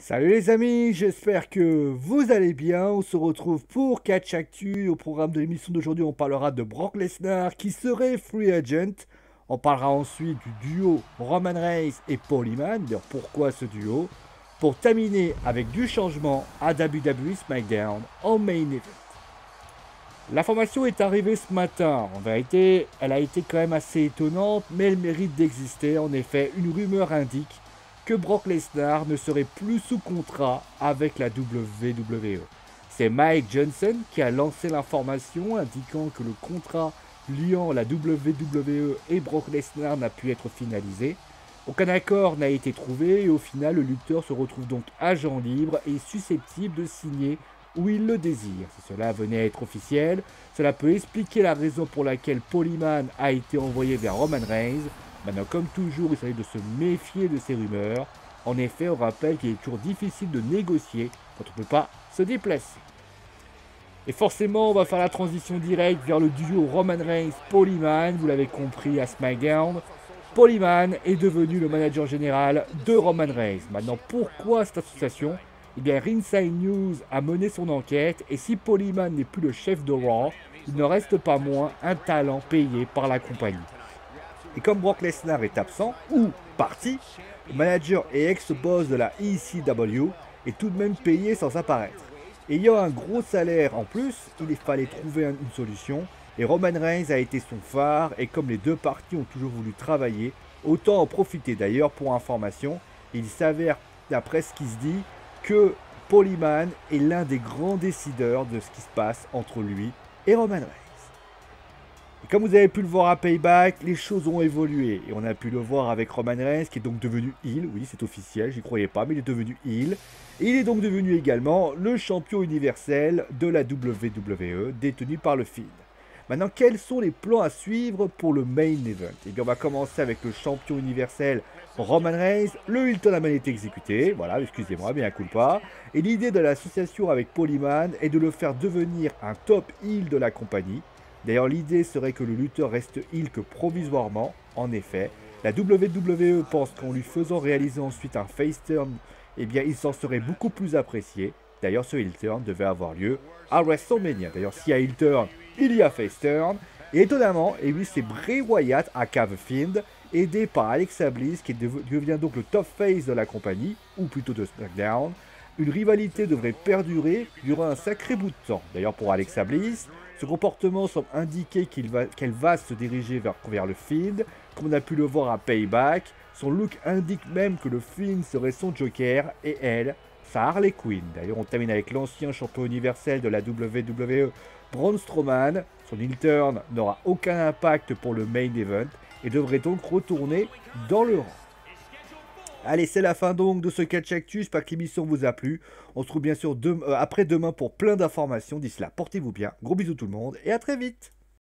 Salut les amis, j'espère que vous allez bien. On se retrouve pour Catch Actu. Au programme de l'émission d'aujourd'hui, on parlera de Brock Lesnar qui serait free agent. On parlera ensuite du duo Roman Reigns et Paul Heyman. D'ailleurs, pourquoi ce duo? Pour terminer avec du changement à WWE SmackDown en main event. L'information est arrivée ce matin. En vérité, elle a été quand même assez étonnante, mais elle mérite d'exister. En effet, une rumeur indique que Brock Lesnar ne serait plus sous contrat avec la WWE. C'est Mike Johnson qui a lancé l'information indiquant que le contrat liant la WWE et Brock Lesnar n'a pu être finalisé. Aucun accord n'a été trouvé et au final le lutteur se retrouve donc agent libre et susceptible de signer où il le désire. Si cela venait à être officiel, cela peut expliquer la raison pour laquelle Paul Heyman a été envoyé vers Roman Reigns. Maintenant, comme toujours, il s'agit de se méfier de ces rumeurs. En effet, on rappelle qu'il est toujours difficile de négocier quand on ne peut pas se déplacer. Et forcément, on va faire la transition directe vers le duo Roman Reigns-Paul Heyman. Vous l'avez compris à SmackDown. Paul Heyman est devenu le manager général de Roman Reigns. Maintenant, pourquoi cette association? Eh bien, Ringside News a mené son enquête et si Paul Heyman n'est plus le chef de Raw, il ne reste pas moins un talent payé par la compagnie. Et comme Brock Lesnar est absent ou parti, le manager et ex-boss de la ECW est tout de même payé sans apparaître. Ayant un gros salaire en plus, il fallait trouver une solution et Roman Reigns a été son phare et comme les deux parties ont toujours voulu travailler, autant en profiter d'ailleurs pour information, il s'avère d'après ce qui se dit que Paul Heyman est l'un des grands décideurs de ce qui se passe entre lui et Roman Reigns. Et comme vous avez pu le voir à Payback, les choses ont évolué. Et on a pu le voir avec Roman Reigns qui est donc devenu heel. Oui, c'est officiel, j'y croyais pas, mais il est devenu heel. Et il est donc devenu également le champion universel de la WWE, détenu par le Fiend. Maintenant, quels sont les plans à suivre pour le main event? Eh bien, on va commencer avec le champion universel Roman Reigns. Le Hilton a mal été exécuté. Voilà, excusez-moi, bien un coup pas. Et l'idée de l'association avec Paul Heyman est de le faire devenir un top heel de la compagnie. D'ailleurs, l'idée serait que le lutteur reste heel que provisoirement. En effet, la WWE pense qu'en lui faisant réaliser ensuite un face turn, eh bien, il s'en serait beaucoup plus apprécié. D'ailleurs, ce heel turn devait avoir lieu à WrestleMania. D'ailleurs, s'il y a heel turn, il y a face turn. Et étonnamment, et oui, c'est Bray Wyatt à Cave Fiend, aidé par Alexa Bliss, qui devient donc le top face de la compagnie, ou plutôt de SmackDown. Une rivalité devrait perdurer durant un sacré bout de temps. D'ailleurs, pour Alexa Bliss, ce comportement semble indiquer qu'elle va se diriger vers le Fiend, comme on a pu le voir à Payback. Son look indique même que le Fiend serait son Joker et elle, sa Harley Quinn. D'ailleurs, on termine avec l'ancien champion universel de la WWE, Braun Strowman. Son heel turn n'aura aucun impact pour le main event et devrait donc retourner dans le rang. Allez, c'est la fin donc de ce Catch Actu. J'espère que l'émission vous a plu. On se retrouve bien sûr après-demain pour plein d'informations. D'ici là, portez-vous bien. Gros bisous tout le monde et à très vite.